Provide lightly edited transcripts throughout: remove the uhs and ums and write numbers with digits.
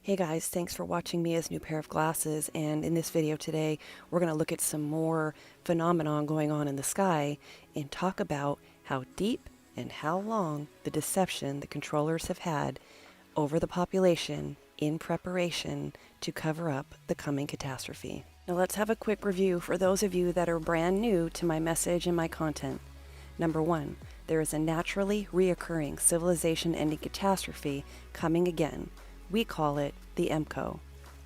Hey guys, thanks for watching me as new pair of glasses, and in this video today we're going to look at some more phenomenon going on in the sky and talk about how deep and how long the deception the controllers have had over the population in preparation to cover up the coming catastrophe. Now let's have a quick review for those of you that are brand new to my message and my content. Number one, there is a naturally reoccurring civilization-ending catastrophe coming again. We call it the EMPCOE,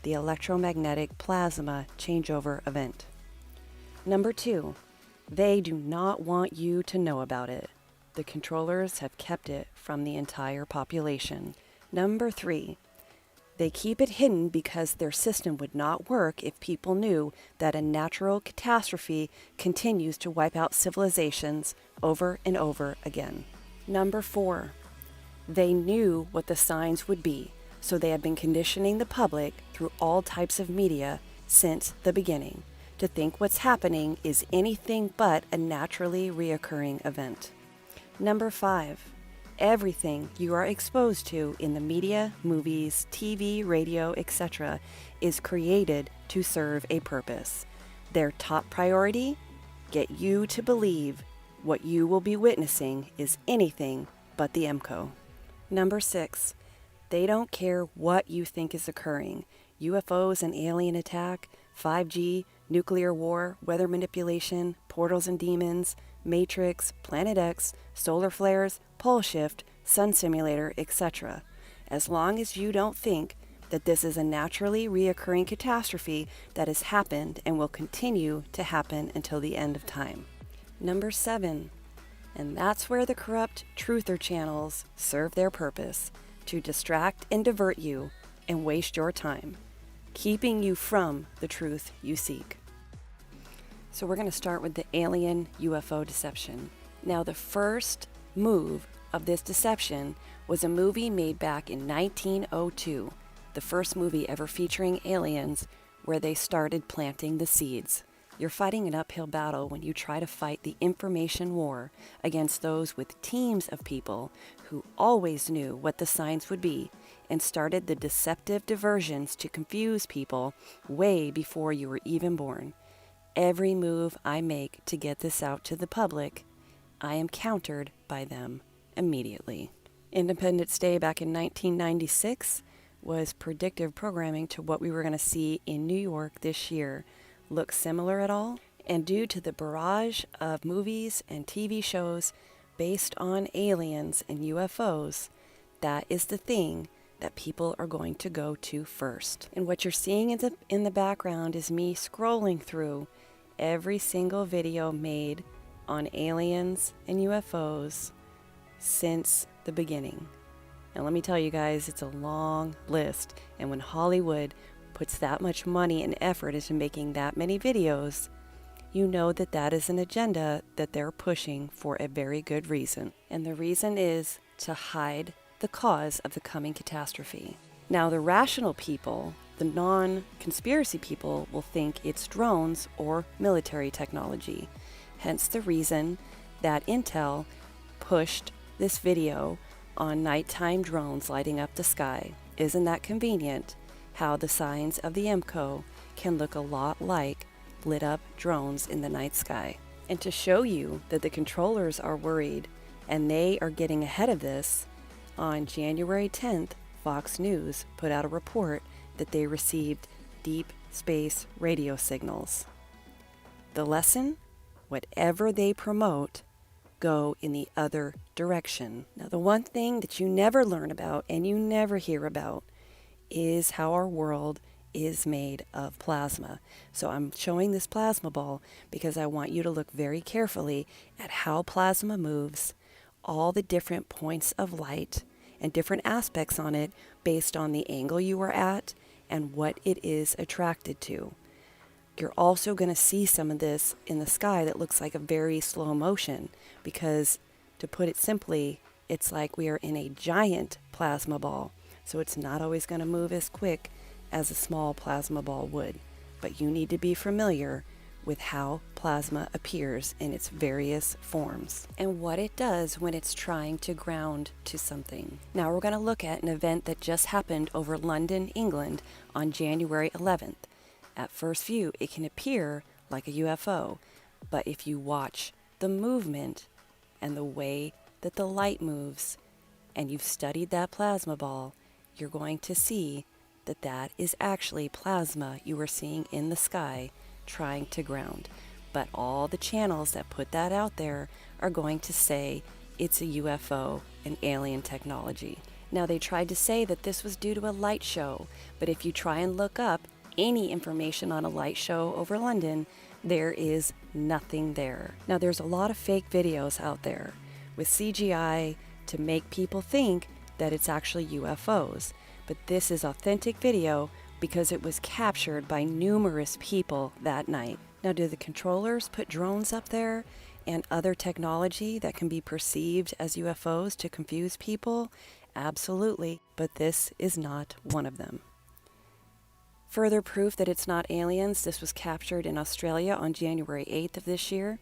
the electromagnetic plasma changeover event. Number two, they do not want you to know about it. The controllers have kept it from the entire population. Number three, they keep it hidden because their system would not work if people knew that a natural catastrophe continues to wipe out civilizations over and over again. Number four, they knew what the signs would be, so they have been conditioning the public through all types of media since the beginning to think what's happening is anything but a naturally reoccurring event. Number five, everything you are exposed to in the media, movies, TV, radio, etc. is created to serve a purpose. Their top priority? Get you to believe what you will be witnessing is anything but the EMPCOE. Number six, they don't care what you think is occurring. UFOs and alien attack, 5G, nuclear war, weather manipulation, portals and demons, Matrix, Planet X, solar flares, pole shift, sun simulator, etc. As long as you don't think that this is a naturally reoccurring catastrophe that has happened and will continue to happen until the end of time. Number seven, and that's where the corrupt truther channels serve their purpose, to distract and divert you and waste your time, keeping you from the truth you seek. So we're going to start with the alien UFO deception. Now, the first move of this deception was a movie made back in 1902, the first movie ever featuring aliens, where they started planting the seeds. You're fighting an uphill battle when you try to fight the information war against those with teams of people who always knew what the signs would be and started the deceptive diversions to confuse people way before you were even born. Every move I make to get this out to the public, I am countered by them immediately. Independence Day back in 1996 was predictive programming to what we were going to see in New York this year. Look similar at all? And due to the barrage of movies and TV shows based on aliens and UFOs, that is the thing that people are going to go to first. And what you're seeing in the background is me scrolling through every single video made on aliens and UFOs since the beginning. And let me tell you guys, it's a long list. And when Hollywood puts that much money and effort into making that many videos, you know that that is an agenda that they're pushing for a very good reason. And the reason is to hide the cause of the coming catastrophe. Now, the rational people, the non-conspiracy people, will think it's drones or military technology. Hence the reason that Intel pushed this video on nighttime drones lighting up the sky. Isn't that convenient? How the signs of the EMPCOE can look a lot like lit up drones in the night sky. And to show you that the controllers are worried and they are getting ahead of this, on January 10th, Fox News put out a report that they received deep space radio signals. The lesson? Whatever they promote, go in the other direction. Now, the one thing that you never learn about and you never hear about is how our world is made of plasma. So I'm showing this plasma ball because I want you to look very carefully at how plasma moves, all the different points of light and different aspects on it based on the angle you are at and what it is attracted to. You're also going to see some of this in the sky that looks like a very slow motion because, to put it simply, it's like we are in a giant plasma ball. So it's not always going to move as quick as a small plasma ball would. But you need to be familiar with how plasma appears in its various forms and what it does when it's trying to ground to something. Now we're going to look at an event that just happened over London, England on January 11th. At first view, it can appear like a UFO, but if you watch the movement and the way that the light moves, and you've studied that plasma ball, you're going to see that that is actually plasma you are seeing in the sky trying to ground. But all the channels that put that out there are going to say it's a UFO, an alien technology. Now they tried to say that this was due to a light show, but if you try and look up any information on a light show over London, there is nothing there. Now there's a lot of fake videos out there with CGI to make people think that it's actually UFOs. But this is authentic video because it was captured by numerous people that night. Now, do the controllers put drones up there and other technology that can be perceived as UFOs to confuse people? Absolutely, but this is not one of them. Further proof that it's not aliens, this was captured in Australia on January 8th of this year.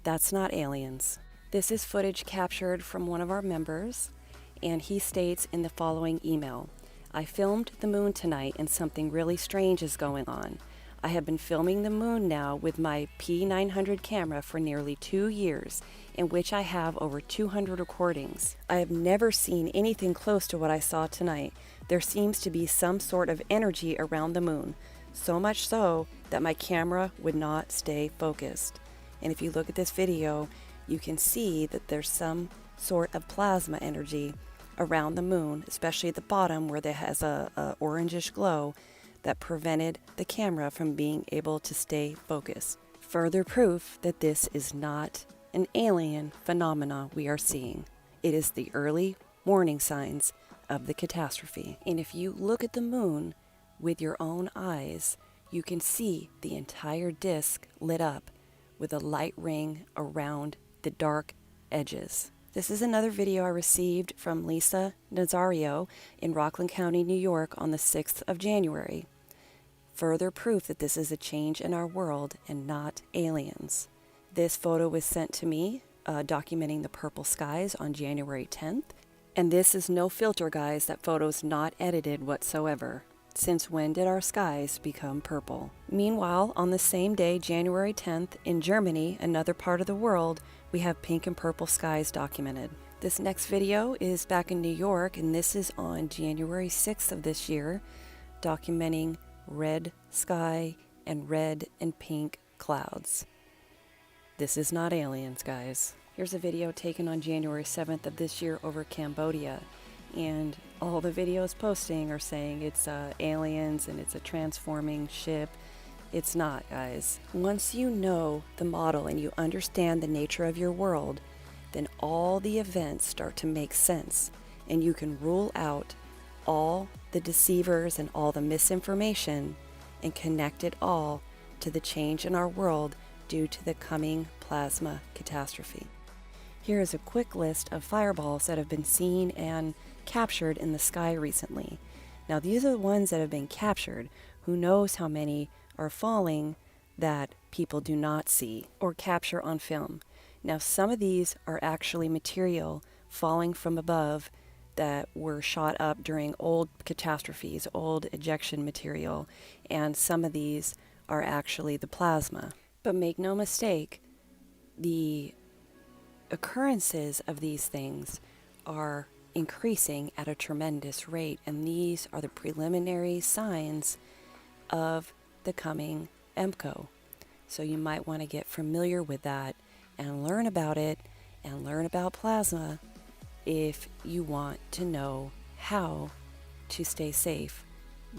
That's not aliens. This is footage captured from one of our members, and he states in the following email, "I filmed the moon tonight and something really strange is going on. I have been filming the moon now with my P900 camera for nearly 2 years, in which I have over 200 recordings. I have never seen anything close to what I saw tonight. There seems to be some sort of energy around the moon, so much so that my camera would not stay focused." And if you look at this video, you can see that there's some sort of plasma energy around the moon, especially at the bottom where there has a orangish glow that prevented the camera from being able to stay focused. Further proof that this is not an alien phenomena we are seeing. It is the early warning signs of the catastrophe. And if you look at the moon with your own eyes, you can see the entire disk lit up with a light ring around the dark edges. This is another video I received from Lisa Nazario in Rockland County, New York on the 6th of January. Further proof that this is a change in our world and not aliens. This photo was sent to me documenting the purple skies on January 10th. And this is no filter, guys. That photo's not edited whatsoever. Since when did our skies become purple? Meanwhile, on the same day, January 10th, in Germany, another part of the world, we have pink and purple skies documented. This next video is back in New York, and this is on January 6th of this year, documenting red sky and red and pink clouds. This is not aliens, guys. Here's a video taken on January 7th of this year over Cambodia. And all the videos posting are saying it's aliens and it's a transforming ship. It's not, guys. Once you know the model and you understand the nature of your world, then all the events start to make sense. And you can rule out all the deceivers and all the misinformation and connect it all to the change in our world due to the coming plasma catastrophe. Here is a quick list of fireballs that have been seen and captured in the sky recently. Now these are the ones that have been captured. Who knows how many are falling that people do not see or capture on film. Now some of these are actually material falling from above that were shot up during old catastrophes, old ejection material, and some of these are actually the plasma. But make no mistake, the occurrences of these things are increasing at a tremendous rate, and these are the preliminary signs of the coming EMPCOE. So you might want to get familiar with that and learn about it and learn about plasma if you want to know how to stay safe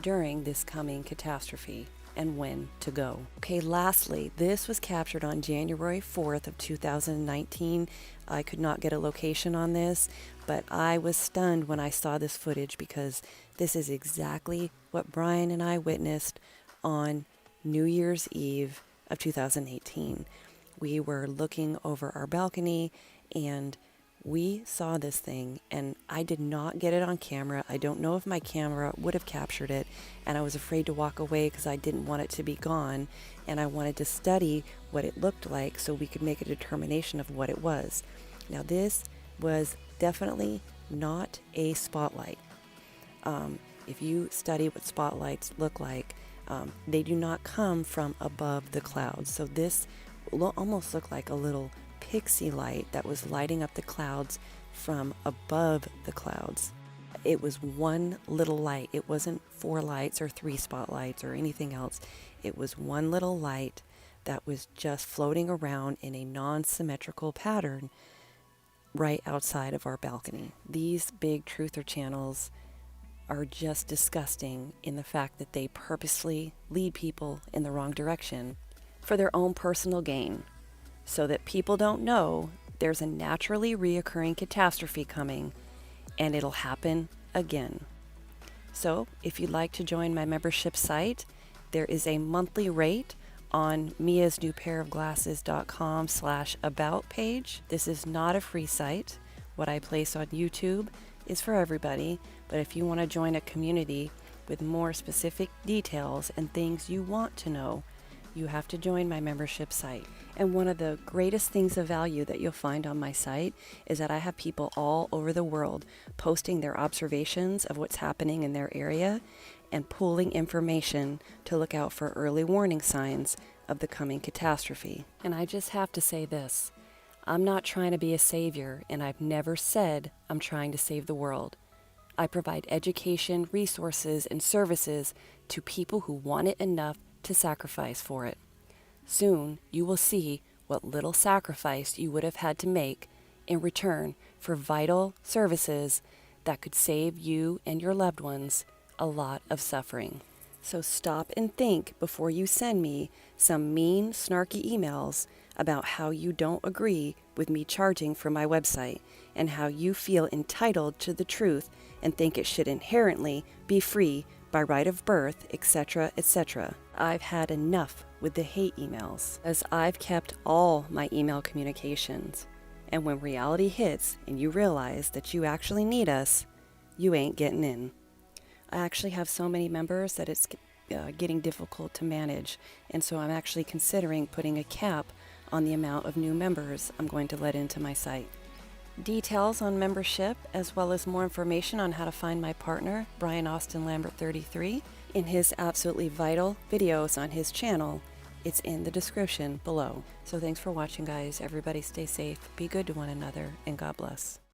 during this coming catastrophe and when to go. Okay, lastly, this was captured on January 4th of 2019. I could not get a location on this, but I was stunned when I saw this footage because this is exactly what Brian and I witnessed on New Year's Eve of 2018. We were looking over our balcony and We saw this thing, and I did not get it on camera. I don't know if my camera would have captured it, and I was afraid to walk away because I didn't want it to be gone, and I wanted to study what it looked like so we could make a determination of what it was. Now, this was definitely not a spotlight. If you study what spotlights look like, they do not come from above the clouds. So this almost looked like a little pixie light that was lighting up the clouds from above the clouds. It was one little light. It wasn't 4 lights or 3 spotlights or anything else. It was one little light that was just floating around in a non-symmetrical pattern right outside of our balcony. These big truther channels are just disgusting in the fact that they purposely lead people in the wrong direction for their own personal gain, so that people don't know there's a naturally reoccurring catastrophe coming, and it'll happen again. So if you'd like to join my membership site, there is a monthly rate on miasnewpairofglasses.com/about page. This is not a free site. What I place on YouTube is for everybody, but if you want to join a community with more specific details and things you want to know, you have to join my membership site. And one of the greatest things of value that you'll find on my site is that I have people all over the world posting their observations of what's happening in their area and pulling information to look out for early warning signs of the coming catastrophe. And I just have to say this. I'm not trying to be a savior, and I've never said I'm trying to save the world. I provide education, resources, and services to people who want it enough to sacrifice for it. Soon, you will see what little sacrifice you would have had to make in return for vital services that could save you and your loved ones a lot of suffering. So stop and think before you send me some mean, snarky emails about how you don't agree with me charging for my website and how you feel entitled to the truth and think it should inherently be free by right of birth, etc., etc. I've had enough with the hate emails, as I've kept all my email communications. And when reality hits and you realize that you actually need us, you ain't getting in. I actually have so many members that it's getting difficult to manage, and so I'm actually considering putting a cap on the amount of new members I'm going to let into my site. Details on membership, as well as more information on how to find my partner, Brian Austin Lambert 33, in his absolutely vital videos on his channel, it's in the description below. So thanks for watching, guys. Everybody stay safe, be good to one another, and God bless.